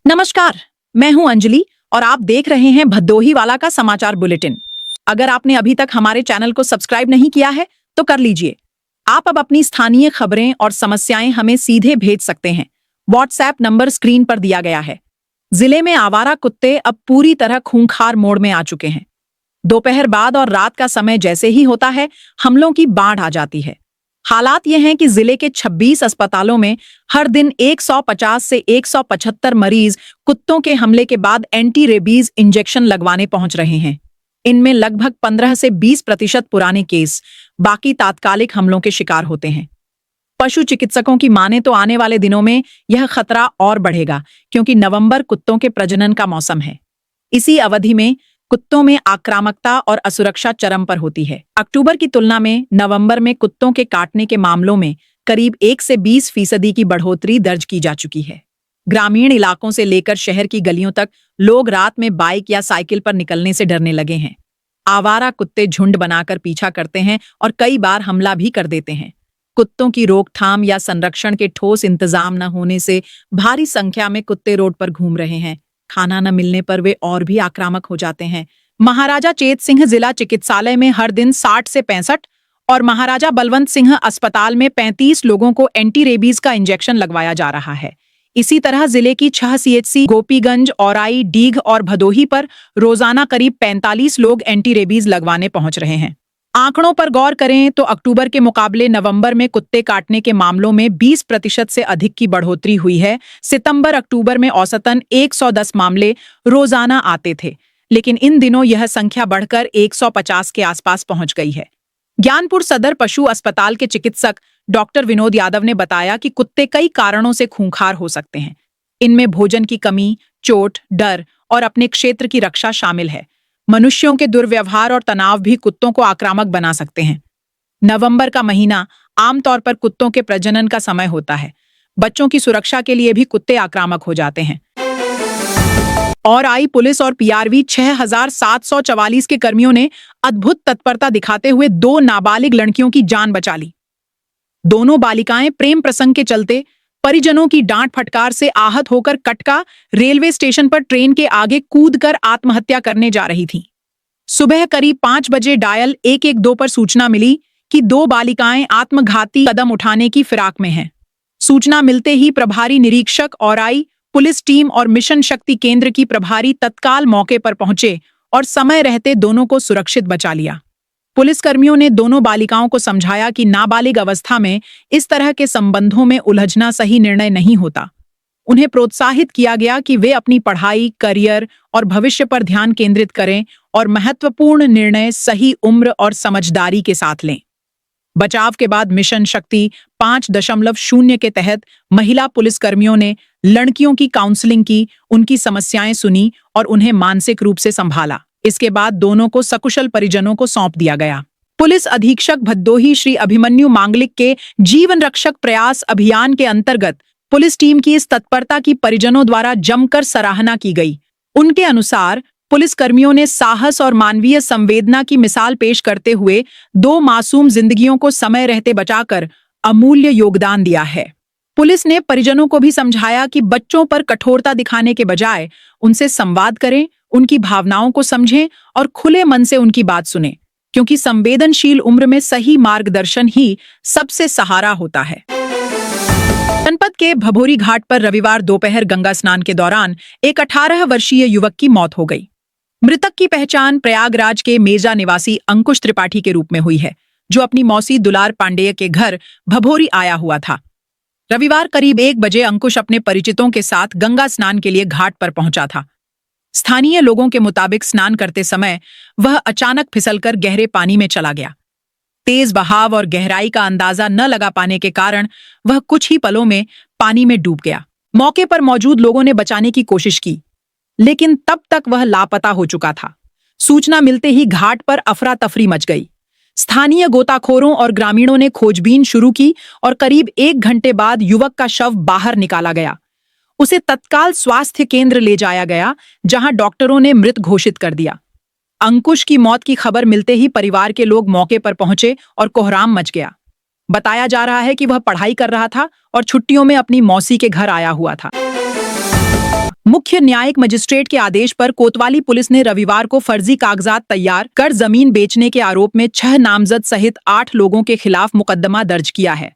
नमस्कार, मैं हूं अंजलि और आप देख रहे हैं भदोही वाला का समाचार बुलेटिन। अगर आपने अभी तक हमारे चैनल को सब्सक्राइब नहीं किया है तो कर लीजिए। आप अब अपनी स्थानीय खबरें और समस्याएं हमें सीधे भेज सकते हैं। व्हाट्सएप नंबर स्क्रीन पर दिया गया है। जिले में आवारा कुत्ते अब पूरी तरह खूंखार मोड़ में आ चुके हैं। दोपहर बाद और रात का समय जैसे ही होता है, हमलों की बाढ़ आ जाती है। हालात ये हैं कि जिले के 26 अस्पतालों में हर दिन 150 से 175 मरीज कुत्तों के हमले के बाद एंटी रेबीज इंजेक्शन लगवाने पहुंच रहे हैं। इनमें लगभग 15 से 20% पुराने केस, बाकी तात्कालिक हमलों के शिकार होते हैं। पशु चिकित्सकों की माने तो आने वाले दिनों में यह खतरा और बढ़ेगा, क्योंकि नवंबर कुत्तों के प्रजनन का मौसम है। इसी अवधि में कुत्तों में आक्रामकता और असुरक्षा चरम पर होती है। अक्टूबर की तुलना में नवंबर में कुत्तों के काटने के मामलों में करीब 1 से 20% की बढ़ोतरी दर्ज की जा चुकी है। ग्रामीण इलाकों से लेकर शहर की गलियों तक लोग रात में बाइक या साइकिल पर निकलने से डरने लगे हैं। आवारा कुत्ते झुंड बनाकर पीछा करते हैं और कई बार हमला भी कर देते हैं। कुत्तों की रोकथाम या संरक्षण के ठोस इंतजाम न होने से भारी संख्या में कुत्ते रोड पर घूम रहे हैं। खाना न मिलने पर वे और भी आक्रामक हो जाते हैं। महाराजा चेत सिंह जिला चिकित्सालय में हर दिन 60 से 65 और महाराजा बलवंत सिंह अस्पताल में 35 लोगों को एंटी रेबीज का इंजेक्शन लगवाया जा रहा है। इसी तरह जिले की 6 सीएचसी गोपीगंज, औराई, डीग और भदोही पर रोजाना करीब 45 लोग एंटी रेबीज लगवाने पहुंच रहे हैं। आंकड़ों पर गौर करें तो अक्टूबर के मुकाबले नवंबर में कुत्ते काटने के मामलों में 20% से अधिक की बढ़ोतरी हुई है। सितंबर-अक्टूबर में औसतन 110 मामले रोजाना आते थे, लेकिन इन दिनों यह संख्या बढ़कर 150 के आसपास पहुंच गई है। ज्ञानपुर सदर पशु अस्पताल के चिकित्सक डॉक्टर विनोद यादव ने बताया कि कुत्ते कई कारणों से खूंखार हो सकते हैं। इनमें भोजन की कमी, चोट, डर और अपने क्षेत्र की रक्षा शामिल है। मनुष्यों के दुर्व्यवहार और तनाव भी कुत्तों को आक्रामक बना सकते हैं। नवंबर का महीना आमतौर पर कुत्तों के प्रजनन का समय होता है। बच्चों की सुरक्षा के लिए भी कुत्ते आक्रामक हो जाते हैं। और आई पुलिस और पीआरवी 6744 के कर्मियों ने अद्भुत तत्परता दिखाते हुए 2 नाबालिग लड़कियों की जान बचा ली। दोनों बालिकाएं प्रेम प्रसंग के चलते परिजनों की डांट फटकार से आहत होकर कटका रेलवे स्टेशन पर ट्रेन के आगे कूदकर आत्महत्या करने जा रही थीं। सुबह करीब 5 बजे डायल 112 पर सूचना मिली कि 2 बालिकाएं आत्मघाती कदम उठाने की फिराक में हैं। सूचना मिलते ही प्रभारी निरीक्षक औराई, पुलिस टीम और मिशन शक्ति केंद्र की प्रभारी तत्काल मौके पर पहुंचे और समय रहते दोनों को सुरक्षित बचा लिया। पुलिसकर्मियों ने दोनों बालिकाओं को समझाया कि नाबालिग अवस्था में इस तरह के संबंधों में उलझना सही निर्णय नहीं होता। उन्हें प्रोत्साहित किया गया कि वे अपनी पढ़ाई, करियर और भविष्य पर ध्यान केंद्रित करें और महत्वपूर्ण निर्णय सही उम्र और समझदारी के साथ लें। बचाव के बाद मिशन शक्ति 5.0 के तहत महिला पुलिसकर्मियों ने लड़कियों की काउंसलिंग की, उनकी समस्याएं सुनी और उन्हें मानसिक रूप से संभाला। इसके बाद दोनों को सकुशल परिजनों को सौंप दिया गया। पुलिस अधीक्षक भदोही श्री अभिमन्यु मांगलिक के जीवन रक्षक प्रयास अभियान के अंतर्गत पुलिस टीम की इस तत्परता की परिजनों द्वारा जमकर सराहना की गई। उनके अनुसार पुलिसकर्मियों ने साहस और मानवीय संवेदना की मिसाल पेश करते हुए 2 मासूम जिंदगियों को समय रहते बचाकर अमूल्य योगदान दिया है। पुलिस ने परिजनों को भी समझाया कि बच्चों पर कठोरता दिखाने के बजाय उनसे संवाद करें, उनकी भावनाओं को समझें और खुले मन से उनकी बात सुनें, क्योंकि संवेदनशील उम्र में सही मार्गदर्शन ही सबसे सहारा होता है। जनपद के भभोरी घाट पर रविवार दोपहर गंगा स्नान के दौरान एक 18 वर्षीय युवक की मौत हो गई। मृतक की पहचान प्रयागराज के मेजा निवासी अंकुश त्रिपाठी के रूप में हुई है, जो अपनी मौसी दुलार पांडेय के घर भभोरी आया हुआ था। रविवार करीब 1 बजे अंकुश अपने परिचितों के साथ गंगा स्नान के लिए घाट पर पहुंचा था। स्थानीय लोगों के मुताबिक स्नान करते समय वह अचानक फिसलकर गहरे पानी में चला गया। तेज बहाव और गहराई का अंदाजा न लगा पाने के कारण वह कुछ ही पलों में पानी में डूब गया। मौके पर मौजूद लोगों ने बचाने की कोशिश की, लेकिन तब तक वह लापता हो चुका था। सूचना मिलते ही घाट पर अफरा तफरी मच गई। स्थानीय गोताखोरों और ग्रामीणों ने खोजबीन शुरू की और करीब 1 घंटे बाद युवक का शव बाहर निकाला गया। उसे तत्काल स्वास्थ्य केंद्र ले जाया गया, जहां डॉक्टरों ने मृत घोषित कर दिया। अंकुश की मौत की खबर मिलते ही परिवार के लोग मौके पर पहुंचे और कोहराम मच गया। बताया जा रहा है कि वह पढ़ाई कर रहा था और छुट्टियों में अपनी मौसी के घर आया हुआ था। मुख्य न्यायिक मजिस्ट्रेट के आदेश पर कोतवाली पुलिस ने रविवार को फर्जी कागजात तैयार कर जमीन बेचने के आरोप में 6 नामजद सहित 8 लोगों के खिलाफ मुकदमा दर्ज किया है।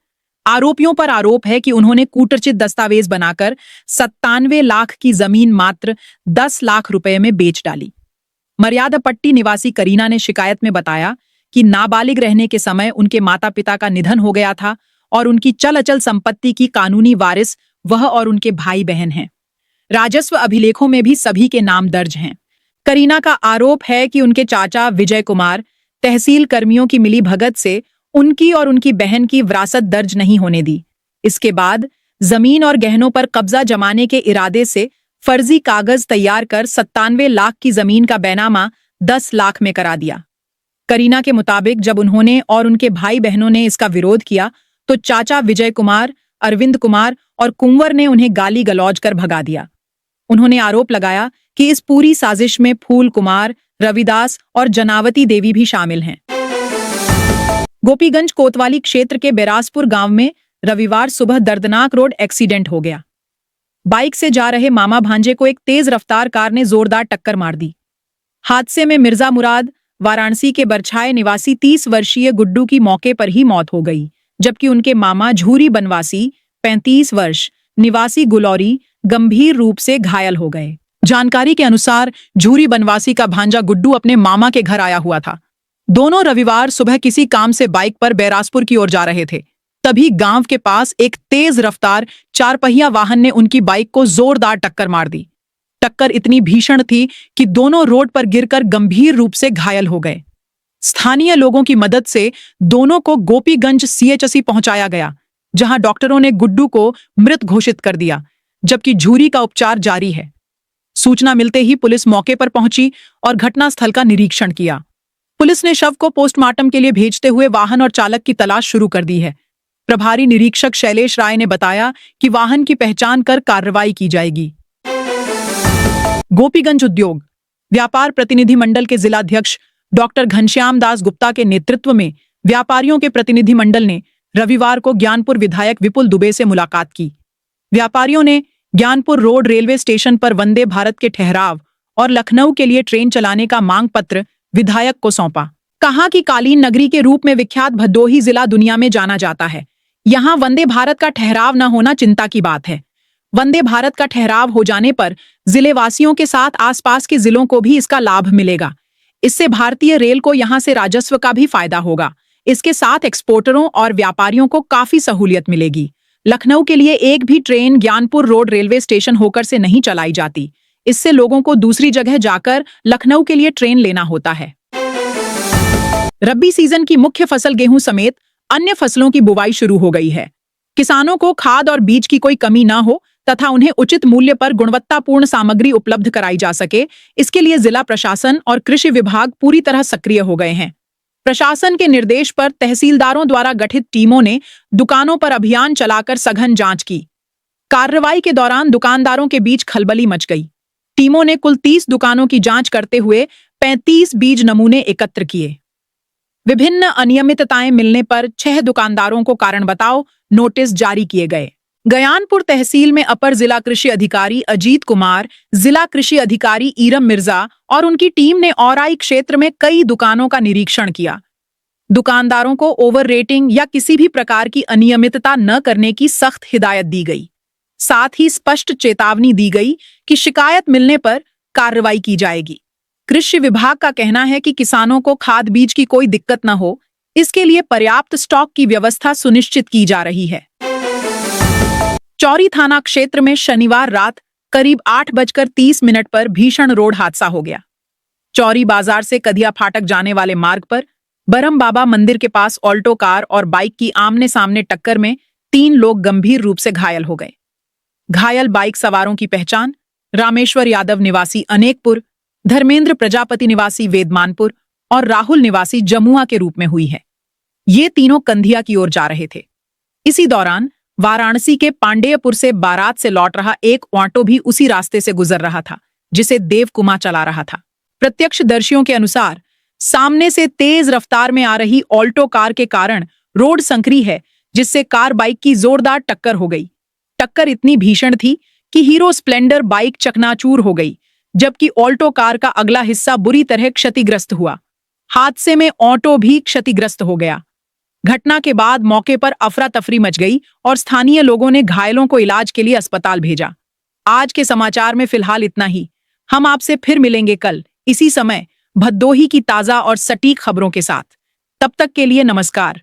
आरोपियों पर आरोप है कि उन्होंने कूटरचित दस्तावेज बनाकर 97 लाख की जमीन मात्र 10 लाख रुपए में बेच डाली। मर्यादा पट्टी निवासी करीना ने शिकायत में बताया कि नाबालिग रहने के समय उनके माता पिता का निधन हो गया था और उनकी चल अचल संपत्ति की कानूनी वारिस वह और उनके भाई बहन हैं। राजस्व अभिलेखों में भी सभी के नाम दर्ज हैं। करीना का आरोप है कि उनके चाचा विजय कुमार तहसील कर्मियों की मिली भगत से उनकी और उनकी बहन की विरासत दर्ज नहीं होने दी। इसके बाद जमीन और गहनों पर कब्जा जमाने के इरादे से फर्जी कागज तैयार कर 97 लाख की जमीन का बैनामा 10 लाख में करा दिया। करीना के मुताबिक जब उन्होंने और उनके भाई बहनों ने इसका विरोध किया तो चाचा विजय कुमार, अरविंद कुमार और कुंवर ने उन्हें गाली गलौज कर भगा दिया। उन्होंने आरोप लगाया कि इस पूरी साजिश में फूल कुमार, रविदास और जनावती देवी भी शामिल हैं। गोपीगंज कोतवाली क्षेत्र के बेरासपुर गांव में रविवार सुबह दर्दनाक रोड एक्सीडेंट हो गया। बाइक से जा रहे मामा भांजे को एक तेज रफ्तार कार ने जोरदार टक्कर मार दी। हादसे में मिर्जा मुराद, वाराणसी के बरछाए निवासी 30 वर्षीय गुड्डू की मौके पर ही मौत हो गई, जबकि उनके मामा झूरी बनवासी 35 वर्ष निवासी गुलौरी गंभीर रूप से घायल हो गए। जानकारी के अनुसार झूरी बनवासी का भांजा गुड्डू अपने मामा के घर आया हुआ था। दोनों रविवार सुबह किसी काम से बाइक पर बेरासपुर की ओर जा रहे थे। तभी गांव के पास एक तेज रफ्तार 4 पहिया वाहन ने उनकी बाइक को जोरदार टक्कर मार दी। टक्कर इतनी भीषण थी कि दोनों रोड पर गिरकर गंभीर रूप से घायल हो गए। स्थानीय लोगों की मदद से दोनों को गोपीगंज सीएचसी पहुंचाया गया, जहां डॉक्टरों ने गुड्डू को मृत घोषित कर दिया, जबकि झूरी का उपचार जारी है। सूचना मिलते ही पुलिस मौके पर पहुंची और घटनास्थल का निरीक्षण किया। पुलिस ने शव को पोस्टमार्टम के लिए भेजते हुए वाहन और चालक की तलाश शुरू कर दी है। प्रभारी निरीक्षक शैलेश राय ने बताया कि वाहन की पहचान कर कार्रवाई की जाएगी। गोपीगंज उद्योग व्यापार प्रतिनिधि मंडल के जिलाध्यक्ष डॉक्टर घनश्याम दास गुप्ता के नेतृत्व में व्यापारियों के प्रतिनिधि मंडल ने रविवार को ज्ञानपुर विधायक विपुल दुबे से मुलाकात की। व्यापारियों ने ज्ञानपुर रोड रेलवे स्टेशन पर वंदे भारत के ठहराव और लखनऊ के लिए ट्रेन चलाने का मांग पत्र विधायक को सौंपा। कहा कि कालीन नगरी के रूप में विख्यात भदोही जिला दुनिया में जाना जाता है। यहाँ वंदे भारत का ठहराव न होना चिंता की बात है। वंदे भारत का ठहराव हो जाने पर जिले वासियों के साथ आसपास के जिलों को भी इसका लाभ मिलेगा। इससे भारतीय रेल को यहाँ से राजस्व का भी फायदा होगा। इसके साथ एक्सपोर्टरों और व्यापारियों को काफी सहूलियत मिलेगी। लखनऊ के लिए एक भी train Gyanpur road railway station होकर से नहीं चलाई जाती। इससे लोगों को दूसरी जगह जाकर लखनऊ के लिए ट्रेन लेना होता है। रबी सीजन की मुख्य फसल गेहूं समेत अन्य फसलों की बुवाई शुरू हो गई है। किसानों को खाद और बीज की कोई कमी न हो तथा उन्हें उचित मूल्य पर गुणवत्तापूर्ण सामग्री उपलब्ध कराई जा सके, इसके लिए जिला प्रशासन और कृषि विभाग पूरी तरह सक्रिय हो गए हैं। प्रशासन के निर्देश पर तहसीलदारों द्वारा गठित टीमों ने दुकानों पर अभियान चलाकर सघन जांच की। कार्रवाई के दौरान दुकानदारों के बीच खलबली मच गई। टीमों ने कुल 30 दुकानों की जांच करते हुए 35 बीज नमूने एकत्र किए। विभिन्न अनियमितताएं मिलने पर 6 दुकानदारों को कारण बताओ नोटिस जारी किए गए। गयानपुर तहसील में अपर जिला कृषि अधिकारी अजीत कुमार, जिला कृषि अधिकारी ईरम मिर्जा और उनकी टीम ने औराई क्षेत्र में कई दुकानों का निरीक्षण किया। दुकानदारों को ओवर रेटिंग या किसी भी प्रकार की अनियमितता न करने की सख्त हिदायत दी गई। साथ ही स्पष्ट चेतावनी दी गई कि शिकायत मिलने पर कार्रवाई की जाएगी। कृषि विभाग का कहना है कि किसानों को खाद बीज की कोई दिक्कत न हो, इसके लिए पर्याप्त स्टॉक की व्यवस्था सुनिश्चित की जा रही है। चौरी थाना क्षेत्र में शनिवार रात करीब 8:30 पर भीषण रोड हादसा हो गया। चौरी बाजार से कदिया फाटक जाने वाले मार्ग पर बरम बाबा मंदिर के पास ऑल्टो कार और बाइक की आमने सामने टक्कर में 3 लोग गंभीर रूप से घायल हो गए। घायल बाइक सवारों की पहचान रामेश्वर यादव निवासी अनेकपुर, धर्मेंद्र प्रजापति निवासी वेदमानपुर और राहुल निवासी जमुआ के रूप में हुई है। ये तीनों कंधिया की ओर जा रहे थे। इसी दौरान वाराणसी के पांडेयपुर से बारात से लौट रहा एक ऑटो भी उसी रास्ते से गुजर रहा था, जिसे देवकुमार चला रहा था। प्रत्यक्षदर्शियों के अनुसार सामने से तेज रफ्तार में आ रही ऑल्टो कार के कारण रोड संकरी है, जिससे कार बाइक की जोरदार टक्कर हो गई। टक्कर इतनी भीषण थी कि हीरो स्प्लेंडर बाइक चकनाचूर हो गई, जबकि ऑल्टो कार का अगला हिस्सा बुरी तरह क्षतिग्रस्त हुआ। हादसे में ऑटो भी क्षतिग्रस्त हो गया। घटना के बाद मौके पर अफरा तफरी मच गई और स्थानीय लोगों ने घायलों को इलाज के लिए अस्पताल भेजा। आज के समाचार में फिलहाल इतना ही। हम आपसे फिर मिलेंगे कल इसी समय भदोही की ताजा और सटीक खबरों के साथ। तब तक के लिए नमस्कार।